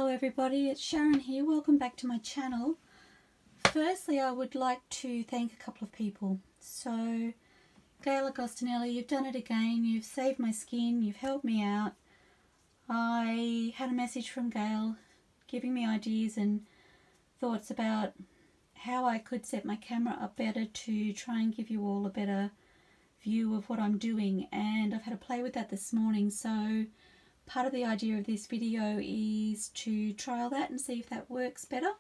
everybody, it's Sharon here. Welcome back to my channel. Firstly, I would like to thank a couple of people. So, Gayle Agostinelli, you've done it again. You've saved my skin. You've helped me out. I had a message from Gayle giving me ideas and thoughts about how I could set my camera up better to try and give you all a better view of what I'm doing. And I've had a play with that this morning. So, part of the idea of this video is to trial that and see if that works better.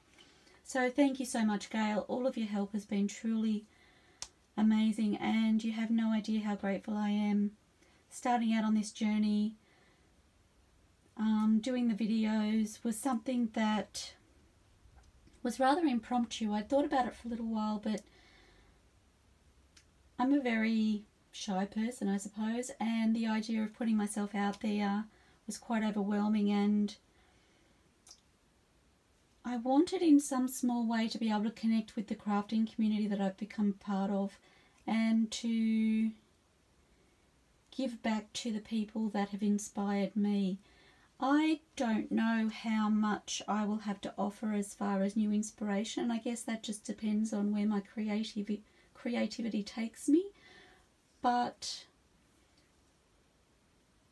So thank you so much, Gayle. All of your help has been truly amazing, and you have no idea how grateful I am. Starting out on this journey, doing the videos was something that was rather impromptu. I thought about it for a little while, but I'm a very shy person, I suppose, and the idea of putting myself out there was quite overwhelming, and I wanted in some small way to be able to connect with the crafting community that I've become part of and to give back to the people that have inspired me. I don't know how much I will have to offer as far as new inspiration. I guess that just depends on where my creativity takes me, but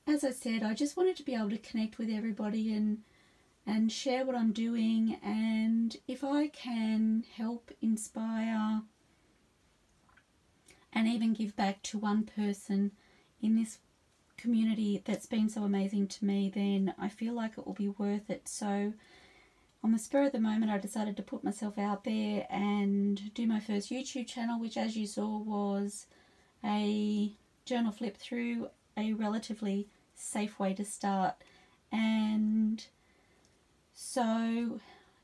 as I said, I just wanted to be able to connect with everybody and share what I'm doing, and if I can help inspire and even give back to one person in this community that's been so amazing to me, then I feel like it will be worth it. So on the spur of the moment, I decided to put myself out there and do my first YouTube channel, which, as you saw, was a journal flip through, a relatively safe way to start. And so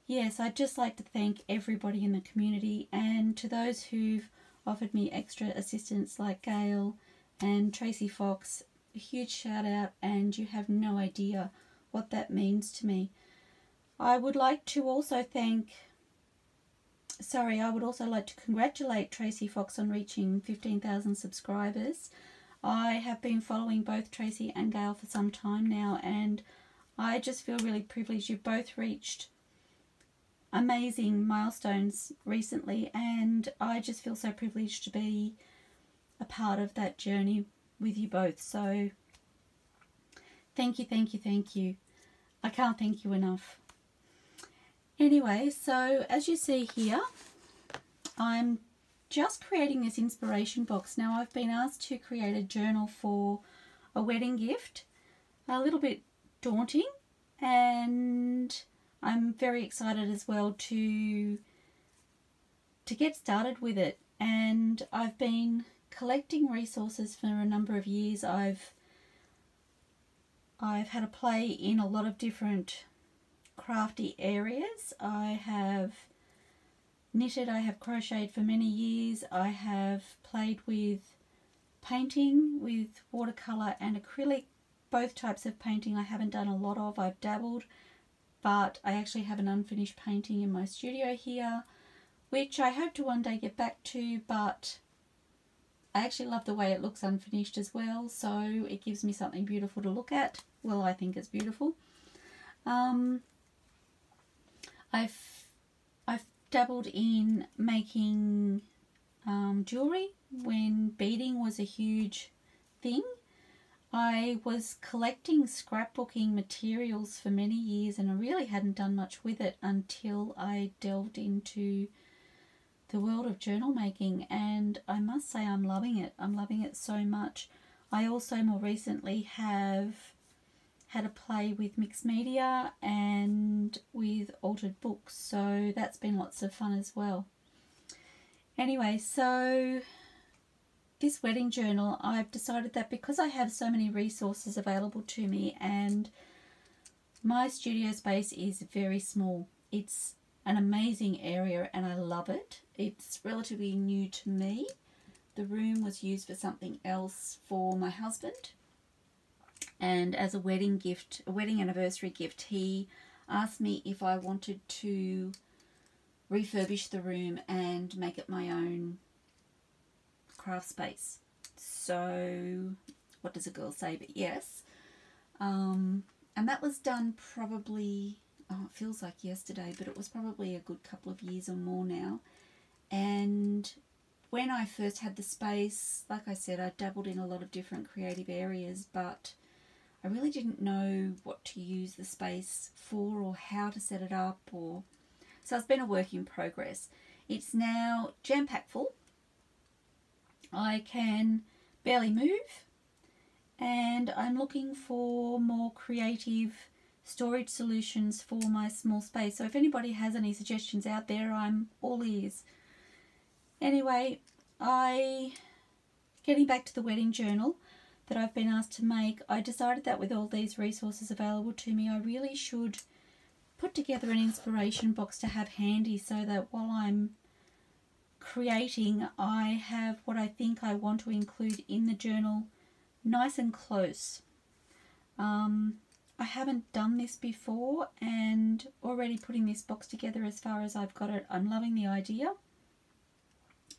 yes, I'd just like to thank everybody in the community, and to those who've offered me extra assistance like Gayle and Tracie Fox, a huge shout out, and you have no idea what that means to me. I would like to also congratulate Tracie Fox on reaching 15,000 subscribers. I have been following both Tracie and Gayle for some time now, and I just feel really privileged. You've both reached amazing milestones recently, and I just feel so privileged to be a part of that journey with you both. So thank you, thank you, thank you. I can't thank you enough. Anyway, so as you see here, I'm just creating this inspiration box. Now, I've been asked to create a journal for a wedding gift. A little bit daunting, and I'm very excited as well to get started with it. And I've been collecting resources for a number of years. I've had a play in a lot of different crafty areas. I have knitted, I have crocheted for many years. I have played with painting, with watercolour and acrylic. Both types of painting I haven't done a lot of. I've dabbled, but I actually have an unfinished painting in my studio here, which I hope to one day get back to, but I actually love the way it looks unfinished as well, so it gives me something beautiful to look at. Well, I think it's beautiful. I've dabbled in making jewellery when beading was a huge thing. I was collecting scrapbooking materials for many years, and I really hadn't done much with it until I delved into the world of journal making, and I must say I'm loving it. I'm loving it so much. I also more recently have had a play with mixed media and with altered books, so that's been lots of fun as well. Anyway, so this wedding journal, I've decided that because I have so many resources available to me and my studio space is very small, it's an amazing area and I love it. It's relatively new to me. The room was used for something else for my husband, and as a wedding gift, a wedding anniversary gift, he asked me if I wanted to refurbish the room and make it my own craft space. So what does a girl say but yes. And that was done probably oh, it feels like yesterday, but it was probably a good couple of years or more now. And when I first had the space, like I said, I dabbled in a lot of different creative areas, but I really didn't know what to use the space for or how to set it up, or so it's been a work in progress. It's now jam-packed full. I can barely move, and I'm looking for more creative storage solutions for my small space. So if anybody has any suggestions out there, I'm all ears. Anyway, getting back to the wedding journal that I've been asked to make, I decided that with all these resources available to me, I really should put together an inspiration box to have handy, so that while I'm creating, I have what I think I want to include in the journal nice and close. I haven't done this before, and already putting this box together as far as I've got it, I'm loving the idea.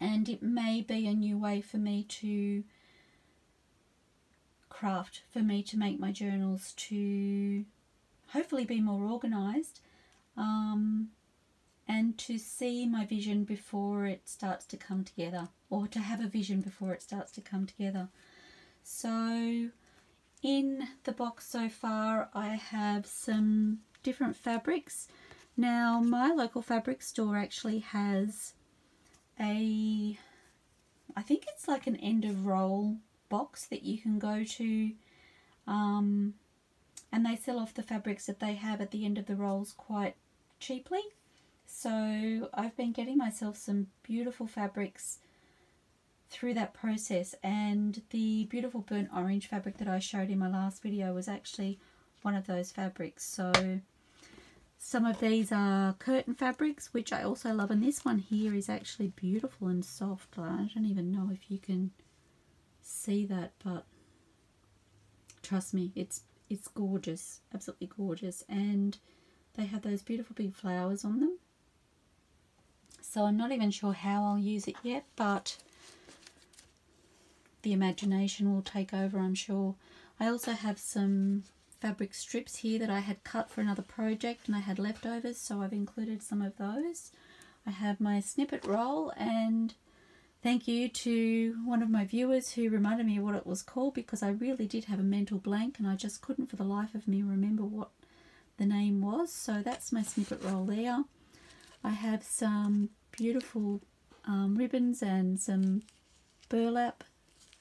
And it may be a new way for me to craft, for me to make my journals, to hopefully be more organised, and to see my vision before it starts to come together, or to have a vision before it starts to come together. So in the box so far, I have some different fabrics. Now, my local fabric store actually has I think it's like an end of roll box that you can go to, and they sell off the fabrics that they have at the end of the rolls quite cheaply. So I've been getting myself some beautiful fabrics through that process, and the beautiful burnt orange fabric that I showed in my last video was actually one of those fabrics. So some of these are curtain fabrics, which I also love, and this one here is actually beautiful and soft. I don't even know if you can see that, but trust me, it's gorgeous, absolutely gorgeous, and they have those beautiful big flowers on them. So I'm not even sure how I'll use it yet, but the imagination will take over, I'm sure. I also have some fabric strips here that I had cut for another project and I had leftovers, so I've included some of those. I have my snippet roll, and thank you to one of my viewers who reminded me of what it was called, because I really did have a mental blank and I just couldn't for the life of me remember what the name was. So that's my snippet roll there. I have some beautiful ribbons and some burlap,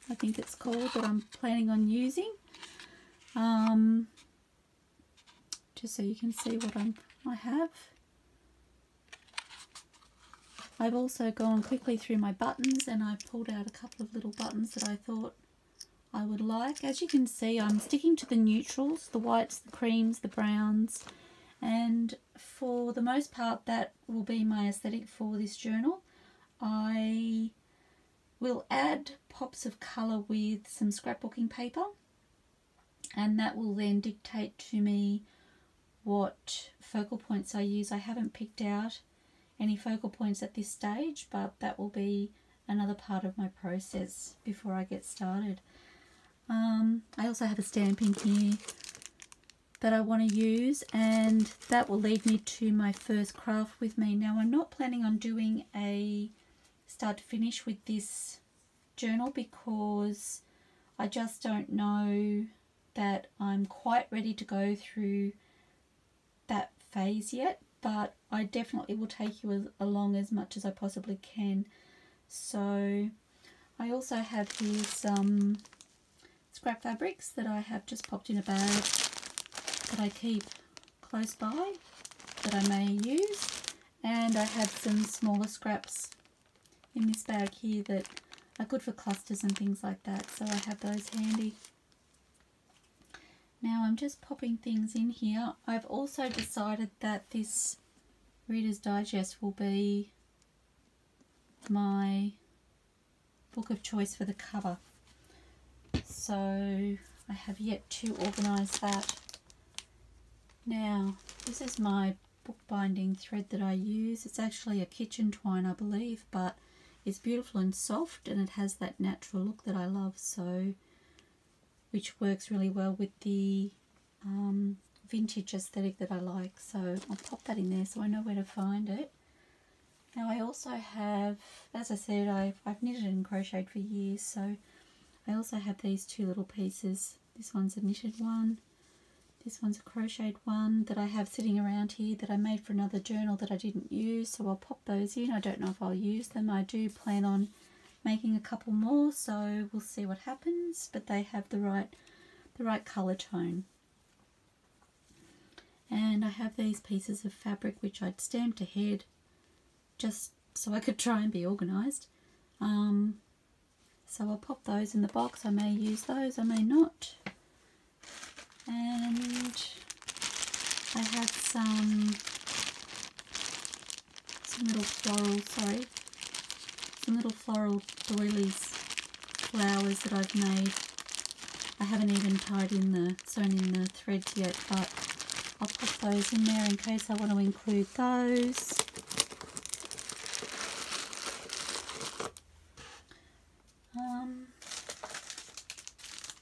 I think it's called, that I'm planning on using. Just so you can see what I have. I've also gone quickly through my buttons, and I pulled out a couple of little buttons that I thought I would like. As you can see, I'm sticking to the neutrals, the whites, the creams, the browns, and for the most part that will be my aesthetic for this journal. I will add pops of colour with some scrapbooking paper, and that will then dictate to me what focal points I use. I haven't picked out any focal points at this stage, but that will be another part of my process before I get started. I also have a stamping here that I want to use, and that will lead me to my first craft with me. Now, I'm not planning on doing a start to finish with this journal because I just don't know that I'm quite ready to go through that phase yet, but I definitely will take you along as much as I possibly can. So I also have here some scrap fabrics that I have just popped in a bag that I keep close by that I may use, and I have some smaller scraps in this bag here that are good for clusters and things like that, so I have those handy. Now I'm just popping things in here. I've also decided that this Reader's Digest will be my book of choice for the cover. So I have yet to organise that. Now, this is my bookbinding thread that I use. It's actually a kitchen twine, I believe, but it's beautiful and soft, and it has that natural look that I love, so which works really well with the vintage aesthetic that I like, so I'll pop that in there so I know where to find it. Now I also have, as I said, I've knitted and crocheted for years, so I also have these two little pieces. This one's a knitted one, this one's a crocheted one that I have sitting around here that I made for another journal that I didn't use, so I'll pop those in. I don't know if I'll use them. I do plan on making a couple more, so we'll see what happens, but they have the right colour tone. And I have these pieces of fabric which I'd stamped ahead just so I could try and be organised. So I'll pop those in the box. I may use those, I may not. And I have some little floral doilies, flowers that I've made. I haven't even sewn in the threads yet, but I'll pop those in there in case I want to include those.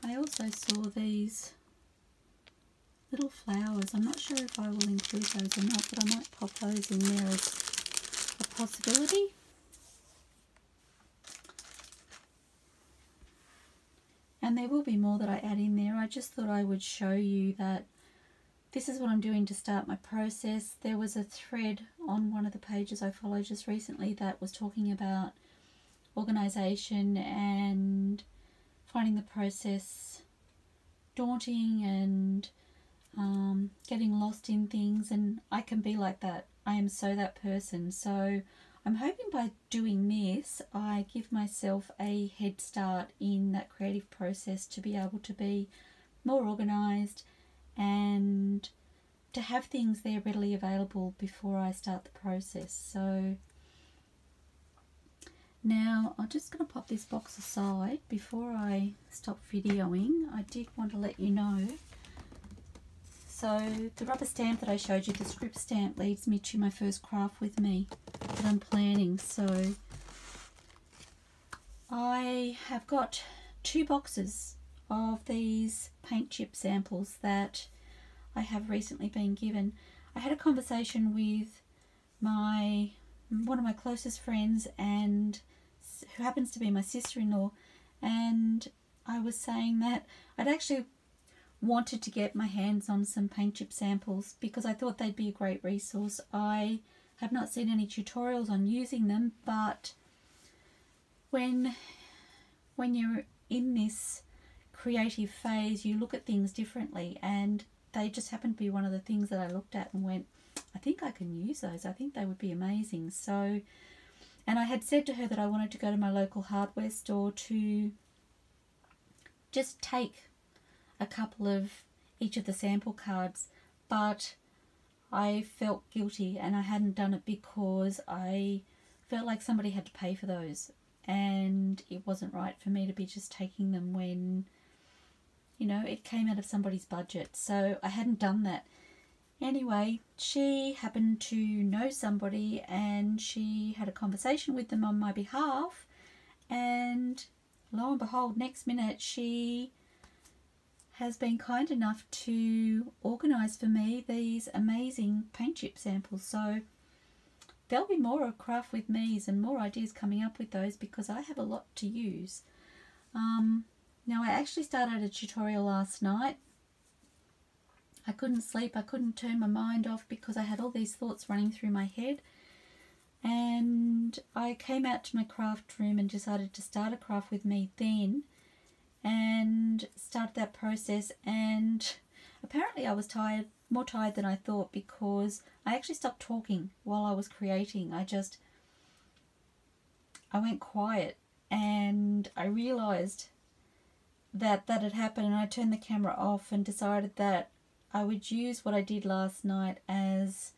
I also saw these little flowers. I'm not sure if I will include those or not, but I might pop those in there as a possibility. And there will be more that I add in there. I just thought I would show you that this is what I'm doing to start my process. There was a thread on one of the pages I followed just recently that was talking about organisation and finding the process daunting and getting lost in things, and I can be like that. I am so that person. So I'm hoping by doing this I give myself a head start in that creative process to be able to be more organised and to have things there readily available before I start the process. So now I'm just going to pop this box aside before I stop videoing. I did want to let you know. So the rubber stamp that I showed you, the script stamp, leads me to my first craft with me that I'm planning. So I have got 2 boxes of these paint chip samples that I have recently been given. I had a conversation with one of my closest friends, and who happens to be my sister-in-law, and I was saying that I'd actually wanted to get my hands on some paint chip samples because I thought they'd be a great resource. I have not seen any tutorials on using them, but when you're in this creative phase, you look at things differently, and they just happened to be one of the things that I looked at and went, I think I can use those. I think they would be amazing. So, and I had said to her that I wanted to go to my local hardware store to just take a couple of each of the sample cards, but I felt guilty and I hadn't done it because I felt like somebody had to pay for those, and it wasn't right for me to be just taking them when, you know, it came out of somebody's budget. So I hadn't done that. Anyway, she happened to know somebody and she had a conversation with them on my behalf, and lo and behold, next minute she has been kind enough to organise for me these amazing paint chip samples. So there'll be more of Craft with Me's and more ideas coming up with those because I have a lot to use. Now I actually started a tutorial last night. I couldn't sleep, I couldn't turn my mind off because I had all these thoughts running through my head, and I came out to my craft room and decided to start a Craft with Me then and start that process. And apparently I was tired, more tired than I thought, because I actually stopped talking while I was creating. I went quiet, and I realised that had happened, and I turned the camera off and decided that I would use what I did last night as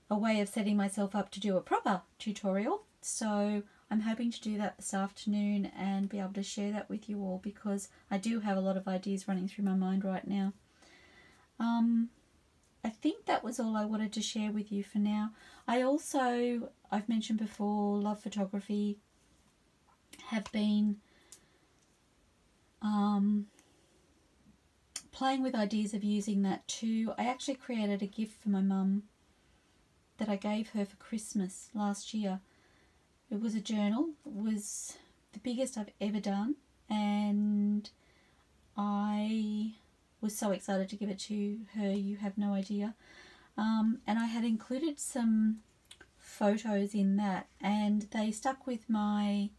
a way of setting myself up to do a proper tutorial. So I'm hoping to do that this afternoon and be able to share that with you all, because I do have a lot of ideas running through my mind right now. I think that was all I wanted to share with you for now. I've mentioned before, Love Photography have been playing with ideas of using that too. I actually created a gift for my mum that I gave her for Christmas last year. It was a journal. It was the biggest I've ever done, and I was so excited to give it to her, you have no idea. And I had included some photos in that, and they stuck with my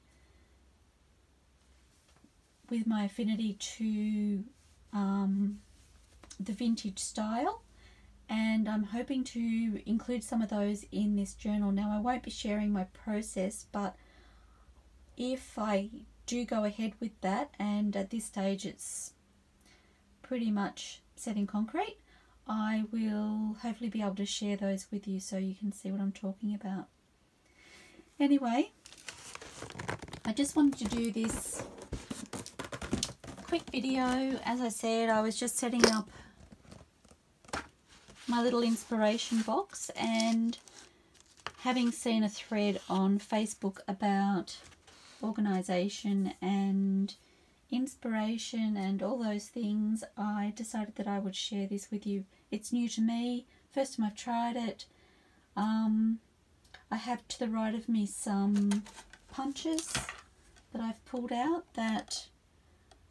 affinity to the vintage style, and I'm hoping to include some of those in this journal. Now, I won't be sharing my process, but if I do go ahead with that, and at this stage it's pretty much set in concrete, I will hopefully be able to share those with you so you can see what I'm talking about. Anyway, I just wanted to do this quick video. As I said, I was just setting up my little inspiration box, and having seen a thread on Facebook about organisation and inspiration and all those things, I decided that I would share this with you. It's new to me, first time I've tried it. I have to the right of me some punches that I've pulled out that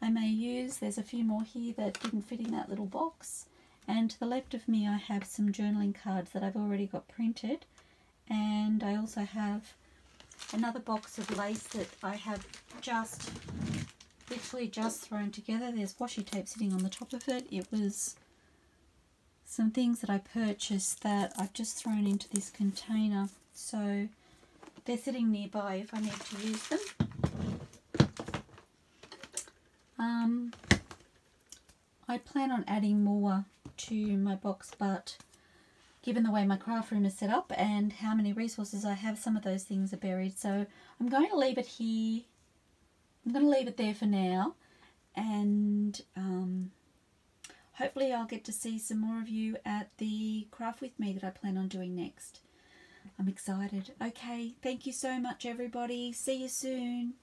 I may use. There's a few more here that didn't fit in that little box, and to the left of me I have some journaling cards that I've already got printed, and I also have another box of lace that I have just literally just thrown together. There's washi tape sitting on the top of it. It was some things that I purchased that I've just thrown into this container, so they're sitting nearby if I need to use them. I plan on adding more to my box, but given the way my craft room is set up and how many resources I have, some of those things are buried, so I'm going to leave it here. I'm going to leave it there for now, and hopefully I'll get to see some more of you at the craft with me that I plan on doing next. I'm excited. Okay, thank you so much everybody. See you soon.